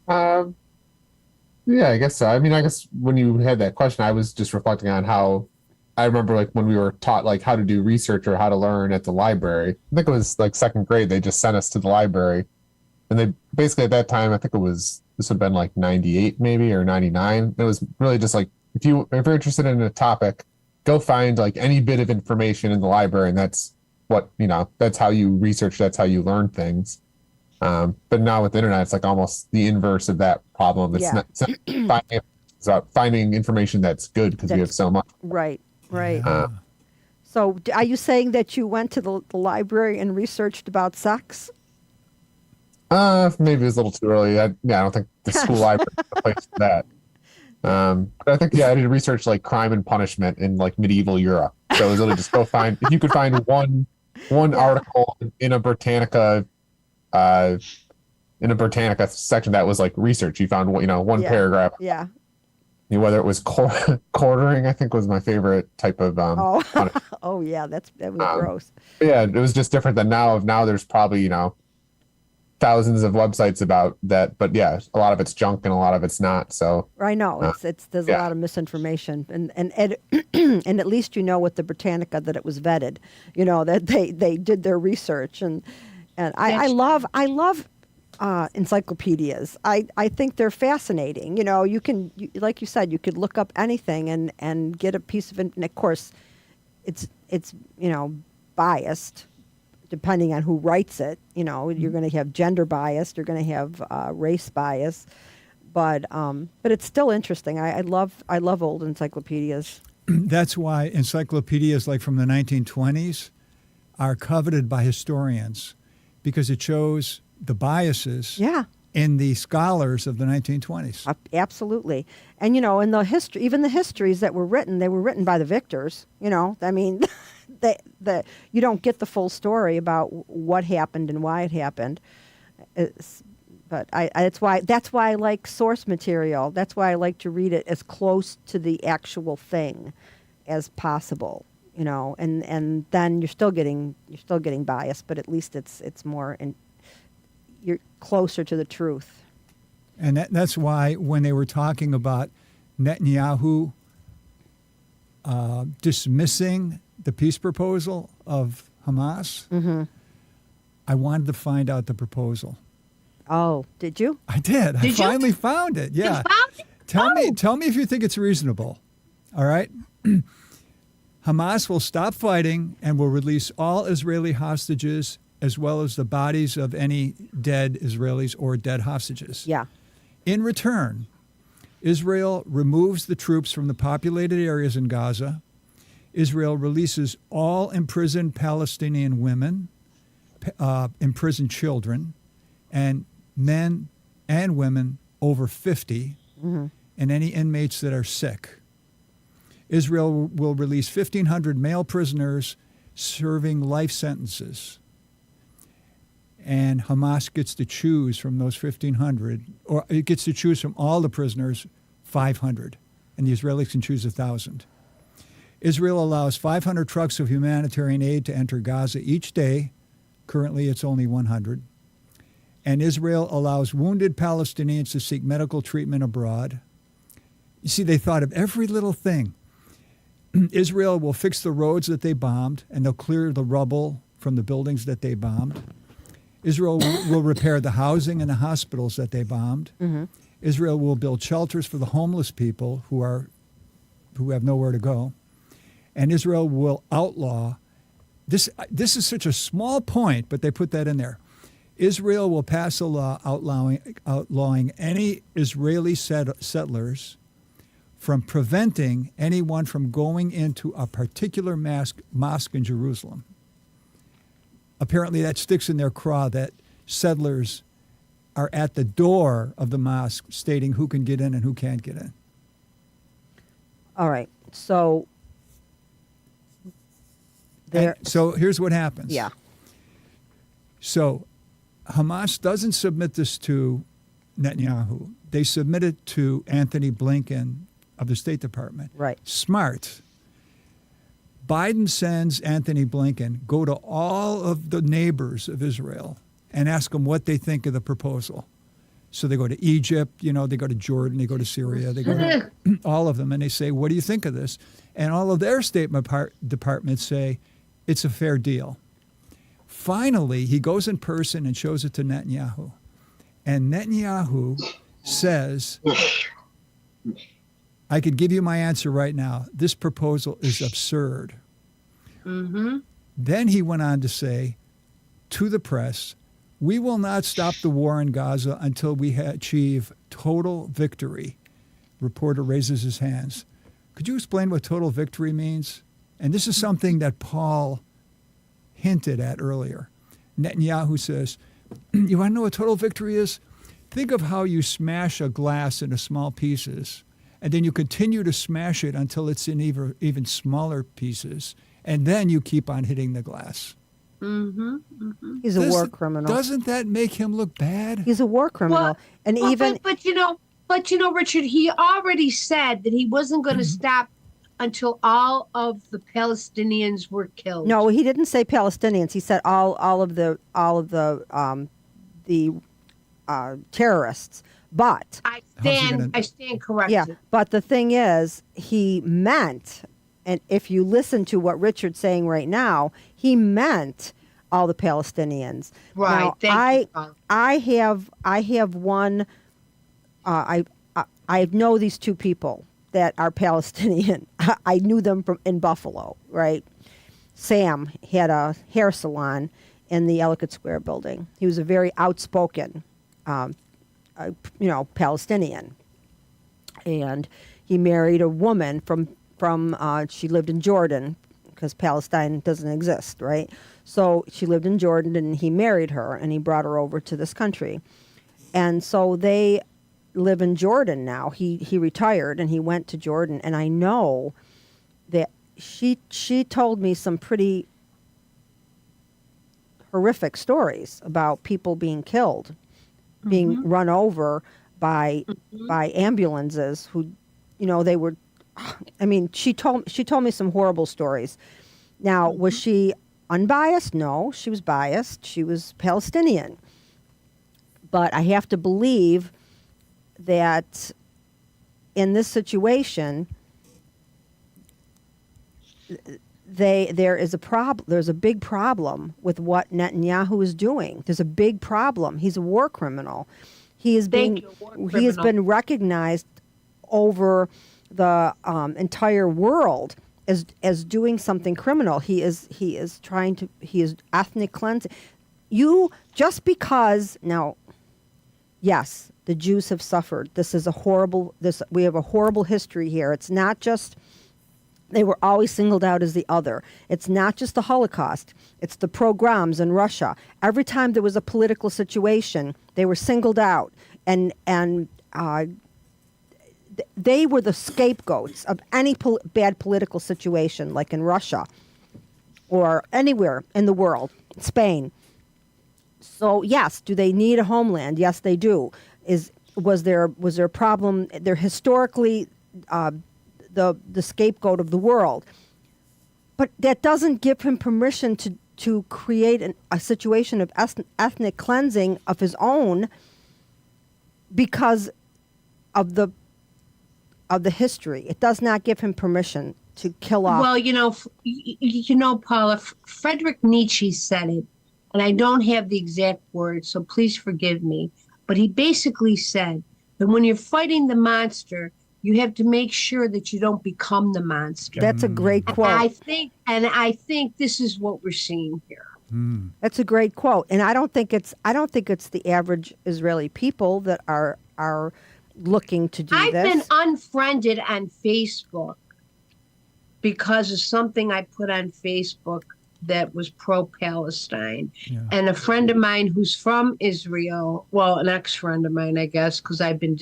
Yeah, I guess so. I mean, I guess when you had that question, I was just reflecting on how I remember like when we were taught like how to do research or how to learn at the library. I think it was like second grade. They just sent us to the library, and they basically at that time, I think this would have been like 98 maybe or 99. It was really just like if you're interested in a topic, go find like any bit of information in the library, and that's that's how you research, that's how you learn things. But now with the internet, it's like almost the inverse of that problem. It's not finding information that's good because you have so much. Right. So are you saying that you went to the library and researched about sex? Maybe it was a little too early. I don't think the school library is the place for that. But I think, I did research like crime and punishment in like medieval Europe. So it was really just go find, if you could find one article in a Britannica section that was like research, you found one paragraph. Yeah. Whether it was quartering, I think was my favorite type of punishment. Oh yeah, that was gross. Yeah, it was just different than now. Now there's probably thousands of websites about that, but yeah, a lot of it's junk and a lot of it's not. So I know there's a lot of misinformation, and and at least with the Britannica that it was vetted, that they did their research, and I love encyclopedias. I think they're fascinating. You can, like you said, you could look up anything and get a piece of it. And of course, it's biased depending on who writes it. You're going to have gender bias. You're going to have race bias. But it's still interesting. I love old encyclopedias. That's why encyclopedias like from the 1920s are coveted by historians, because it shows the biases in the scholars of the 1920s. Absolutely. And, in the history, even the histories that were written, they were written by the victors. I mean, you don't get the full story about what happened and why it happened. But that's why I like source material. That's why I like to read it as close to the actual thing as possible. And then you're still getting bias, but at least it's more you're closer to the truth. And that's why when they were talking about Netanyahu dismissing the peace proposal of Hamas, I wanted to find out the proposal. Oh, did you? I did. I finally found it. Yeah. You found it? Tell me if you think it's reasonable. All right. Hamas will stop fighting and will release all Israeli hostages as well as the bodies of any dead Israelis or dead hostages. Yeah. In return, Israel removes the troops from the populated areas in Gaza. Israel releases all imprisoned Palestinian women, imprisoned children, and men and women over 50, and any inmates that are sick. Israel will release 1,500 male prisoners serving life sentences. and Hamas gets to choose from those 1,500, or it gets to choose from all the prisoners 500, and the Israelis can choose 1,000. Israel allows 500 trucks of humanitarian aid to enter Gaza each day. Currently, it's only 100. And Israel allows wounded Palestinians to seek medical treatment abroad. You see, they thought of every little thing. Israel will fix the roads that they bombed, and they'll clear the rubble from the buildings that they bombed. Israel will repair the housing and the hospitals that they bombed. Mm-hmm. Israel will build shelters for the homeless people who have nowhere to go. And Israel will outlaw this. This is such a small point, but they put that in there. Israel will pass a law outlawing any Israeli settlers from preventing anyone from going into a particular mosque in Jerusalem. Apparently that sticks in their craw that settlers are at the door of the mosque stating who can get in and who can't get in. All right. So there. So here's what happens. Yeah. So Hamas doesn't submit this to Netanyahu. They submit it to Anthony Blinken of the State Department. Right. Smart. Biden sends Anthony Blinken go to all of the neighbors of Israel and ask them what they think of the proposal. So they go to Egypt, they go to Jordan, they go to Syria, they go to all of them, and they say, what do you think of this? And all of their State departments say, it's a fair deal. Finally, he goes in person and shows it to Netanyahu. And Netanyahu says, I could give you my answer right now. This proposal is absurd. Mm-hmm. Then he went on to say to the press, we will not stop the war in Gaza until we achieve total victory. Reporter raises his hands. Could you explain what total victory means? And this is something that Paul hinted at earlier. Netanyahu says, you want to know what total victory is? Think of how you smash a glass into small pieces, and then you continue to smash it until it's in even smaller pieces, and then you keep on hitting the glass. Mm-hmm. Mm-hmm. He's a war criminal. Doesn't that make him look bad? He's a war criminal. Well, and even but Richard, he already said that he wasn't going to stop until all of the Palestinians were killed. No, he didn't say Palestinians. He said all of the terrorists. But I stand corrected. Yeah, but the thing is, he meant, and if you listen to what Richard's saying right now, he meant all the Palestinians. Right. Now, Thank you. I have one. I know these two people that are Palestinian. I knew them in Buffalo, right? Sam had a hair salon in the Ellicott Square building. He was a very outspoken, Palestinian. And he married a woman from she lived in Jordan, because Palestine doesn't exist, right? So she lived in Jordan, and he married her, and he brought her over to this country. And so they live in Jordan now. He retired, and he went to Jordan, and I know that she told me some pretty horrific stories about people being killed, being run over by ambulances who, they were. I mean, she told me some horrible stories. Now, was she unbiased? No, she was biased. She was Palestinian. But I have to believe that in this situation, there is a problem. There's a big problem with what Netanyahu is doing. There's a big problem. He's a war criminal. He has been recognized over the entire world as doing something criminal. He is ethnic cleansing. Just because now, yes, the Jews have suffered. We have a horrible history here. It's not just they were always singled out as the other. It's not just the Holocaust. It's the pogroms in Russia. Every time there was a political situation, they were singled out, and they were the scapegoats of any bad political situation, like in Russia or anywhere in the world, Spain. So yes, do they need a homeland? Yes, they do. Was there a problem? They're historically the scapegoat of the world, but that doesn't give him permission to create a situation of ethnic cleansing of his own because of the history. It does not give him permission to kill off. Well, Paula, Friedrich Nietzsche said it, and I don't have the exact words, so please forgive me. But he basically said that when you're fighting the monster, you have to make sure that you don't become the monster. That's a great quote. And I think this is what we're seeing here. That's a great quote, and I don't think it's the average Israeli people that are looking to do I've this. been unfriended on Facebook because of something I put on Facebook that was pro-Palestine. Yeah. And a friend of mine who's from Israel, well, an ex-friend of mine, I guess, because I've been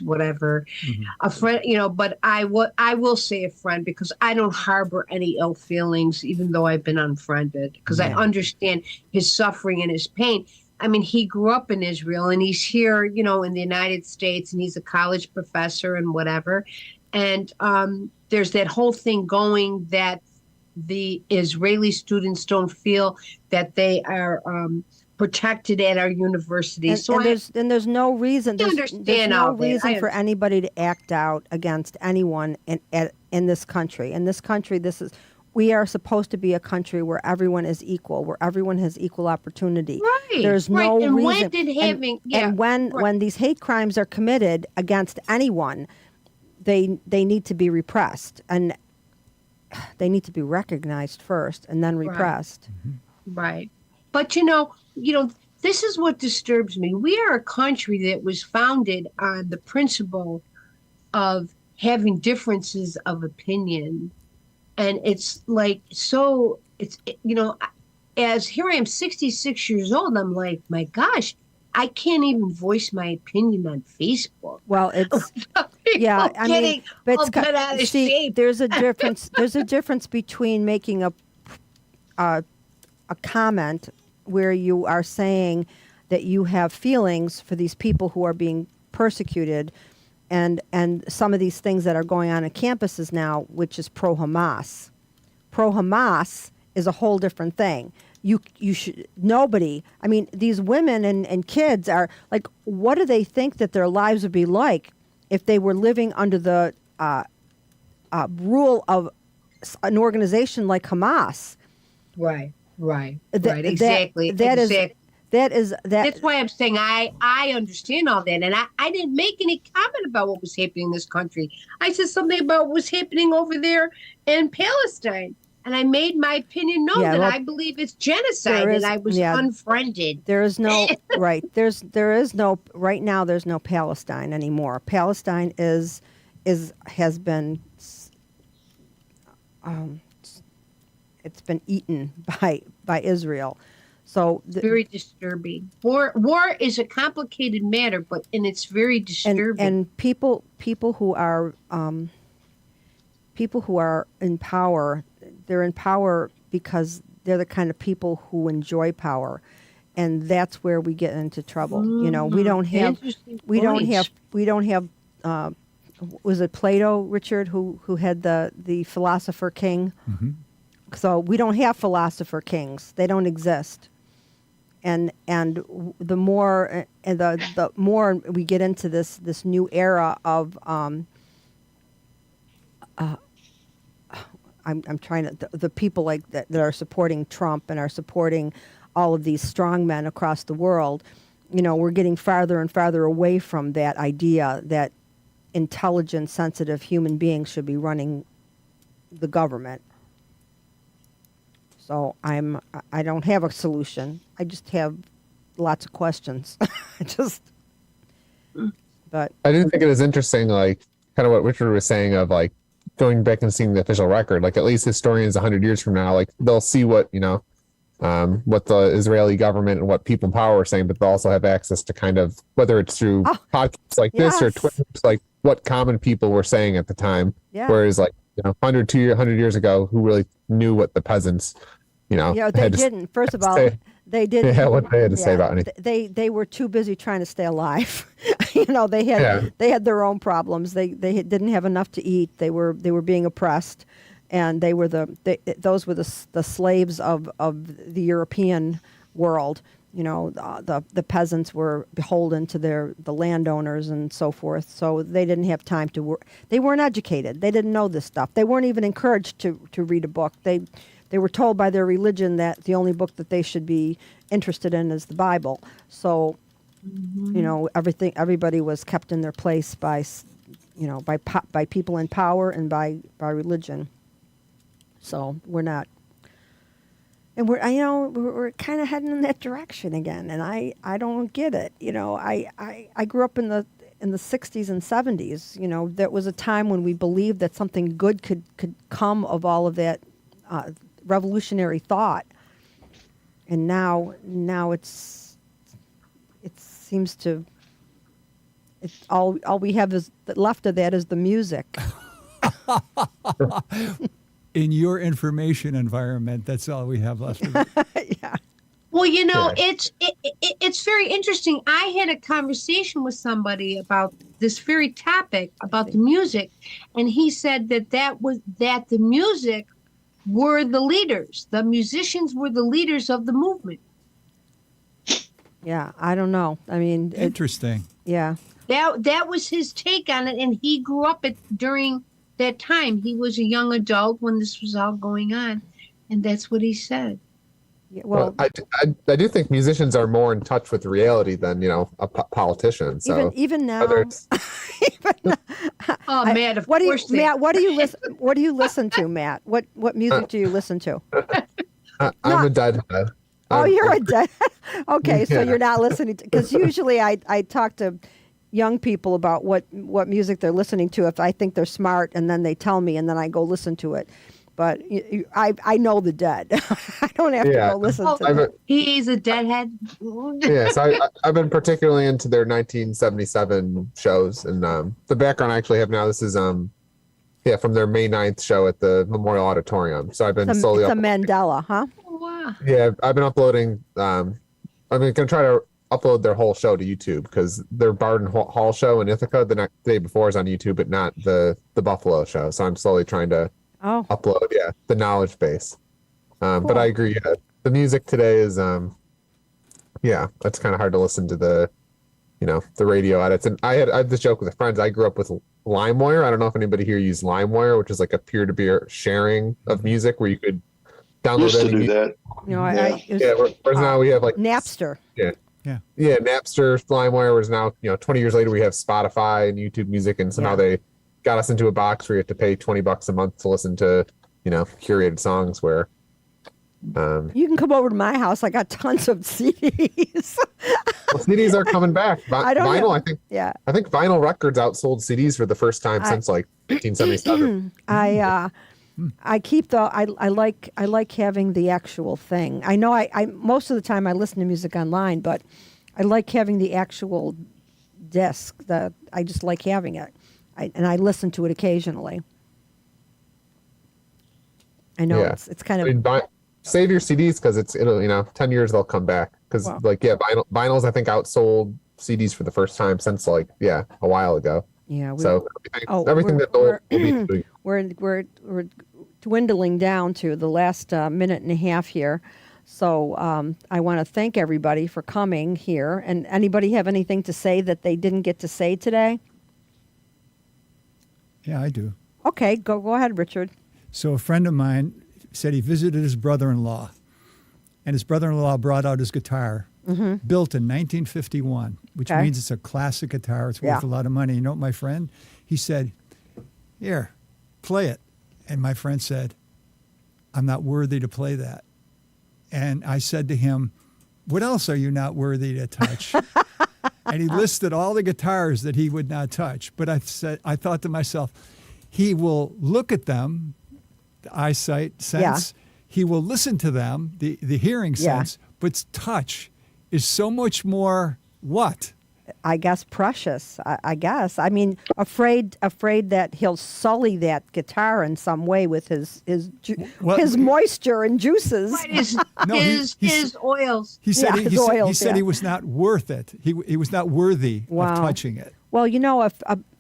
whatever, a friend, but I will say a friend because I don't harbor any ill feelings, even though I've been unfriended, because I understand his suffering and his pain. I mean, he grew up in Israel and he's here, in the United States, and he's a college professor and whatever. And there's that whole thing going that the Israeli students don't feel that they are protected at our universities. There's no reason. There's no reason for understand. anybody to act out against anyone in this country. In this country, we are supposed to be a country where everyone is equal, where everyone has equal opportunity. Right. There's no and reason. When these hate crimes are committed against anyone, they need to be repressed, and they need to be recognized first and then repressed. Right. But this is what disturbs me. We are a country that was founded on the principle of having differences of opinion. And it's like, as here I am 66 years old, I'm like, my gosh, I can't even voice my opinion on Facebook. Well, it's but all bent out of shape. there's a difference. There's a difference between making a comment where you are saying that you have feelings for these people who are being persecuted, and some of these things that are going on campuses now, which is pro-Hamas. Pro-Hamas is a whole different thing. You should, nobody, I mean, these women and kids are like, what do they think that their lives would be like if they were living under the rule of an organization like Hamas? Right. Exactly. That's why I'm saying I understand all that. And I didn't make any comment about what was happening in this country. I said something about what was happening over there in Palestine. And I made my opinion known that I believe it's genocide, and I was unfriended. There is no right. There is no right now. There's no Palestine anymore. Palestine has been it's been eaten by Israel. So very disturbing. War is a complicated matter, and it's very disturbing. And people who are in power. They're in power because they're the kind of people who enjoy power, and that's where we get into trouble. We don't have. Was it Plato, Richard, who had the philosopher king? Mm-hmm. So we don't have philosopher kings. They don't exist. And the more the more we get into this new era of I'm trying to the people like that are supporting Trump and are supporting all of these strong men across the world. We're getting farther and farther away from that idea that intelligent, sensitive human beings should be running the government. So I don't have a solution. I just have lots of questions. But I do think it is interesting, like kind of what Richard was saying of like going back and seeing the official record. Like at least historians 100 years from now, like they'll see what what the Israeli government and what people in power are saying, but they'll also have access to kind of whether it's through podcasts like this or Twitter, like what common people were saying at the time. Yeah. Whereas like 100 years ago, who really knew what the peasants, they didn't. First of all, They didn't. Yeah, what they had to say about anything. They were too busy trying to stay alive. They had their own problems. They didn't have enough to eat. They were being oppressed, and those were the slaves of the European world. The peasants were beholden to the landowners and so forth. So they didn't have time to work. They weren't educated. They didn't know this stuff. They weren't even encouraged to read a book. They were told by their religion that the only book that they should be interested in is the Bible. So, everybody was kept in their place by people in power and by religion. So we're not, and we're kind of heading in that direction again. And I don't get it. I grew up in the 60s and 70s. That was a time when we believed that something good could come of all of that revolutionary thought, and now it seems to all we have is left of that is the music. In your information environment, that's all we have left of it. Yeah. Well, it's very interesting. I had a conversation with somebody about this very topic about the music, and he said that the music were the leaders. The musicians were the leaders of the movement. Yeah, I don't know. I mean, Interesting. Yeah. That was his take on it, and he grew up during that time. He was a young adult when this was all going on, and that's what he said. Yeah, Well, I do think musicians are more in touch with reality than a politician. So even now. Oh, Matt, of course. Matt, what do you listen? What do you listen to, Matt? What music do you listen to? I'm a deadhead. Oh, you're a dead. Okay, so you're not listening to, because usually I talk to young people about what music they're listening to if I think they're smart, and then they tell me, and then I go listen to it. But I know the Dead. I don't have to go listen to them. He's a deadhead. Yes, I've been particularly into their 1977 shows, and the background I actually have now. This is from their May 9th show at the Memorial Auditorium. So I've been slowly. It's a Mandela, huh? Wow. Yeah, I've been uploading. I'm going to try to upload their whole show to YouTube, because their Barden Hall show in Ithaca the day before is on YouTube, but not the Buffalo show. So I'm slowly trying to upload the knowledge base. Cool. But I agree, the music today is it's kind of hard to listen to the radio edits. And I had this joke with friends. I grew up with LimeWire. I don't know if anybody here used LimeWire, which is like a peer-to-peer sharing of music where you could download Used to do that. Whereas now we have like Napster. Yeah, Napster, LimeWire. Whereas now 20 years later we have Spotify and YouTube Music, and so now they got us into a box where you have to pay $20 a month to listen to curated songs. Where you can come over to my house. I got tons of CDs. well, CDs are coming back. Vinyl, I think vinyl records outsold CDs for the first time since like 1977. I keep I like having the actual thing. I know I most of the time I listen to music online, but I like having the actual disc. I just like having it. And I listen to it occasionally. I know it's kind of. Save your CDs, because it'll 10 years they'll come back, because vinyls I think outsold CDs for the first time since a while ago. Yeah. Everything that will be doing. We're dwindling down to the last minute and a half here. So I want to thank everybody for coming here. And anybody have anything to say that they didn't get to say today? Yeah, I do. Okay, go ahead, Richard. So a friend of mine said he visited his brother-in-law, and his brother-in-law brought out his guitar, built in 1951, which means it's a classic guitar. It's worth a lot of money. You know what my friend? He said, "Here, play it." And my friend said, "I'm not worthy to play that." And I said to him, "What else are you not worthy to touch?" And he listed all the guitars that he would not touch. But I thought to myself, he will look at them, the eyesight sense. Yeah. He will listen to them, the hearing sense. But touch is so much more what? I guess precious. I guess. I mean, afraid that he'll sully that guitar in some way with Well, his moisture and juices. What is No, his oils? He said Yeah, he his said, he oils, said yeah. he was not worth it. He was not worthy Wow. of touching it. Well, you know,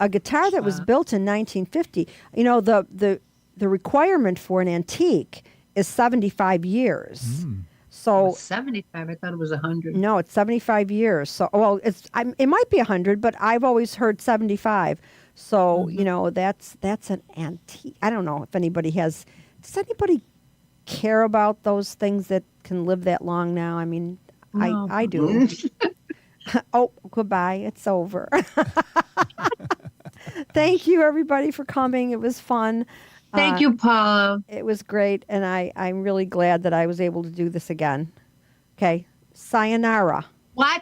a guitar that was built in 1950, you know, the requirement for an antique is 75 years. So 75. I thought it was 100. no, it's 75 years. So, well, it might be 100, but I've always heard 75. So, you know, that's an antique. I don't know if anybody does anybody care about those things that can live that long now? I mean, No. I do. Oh, goodbye. It's over. Thank you, everybody, for coming. It was fun. Thank you, Paula. It was great, and I'm really glad that I was able to do this again. Okay, sayonara. Watch your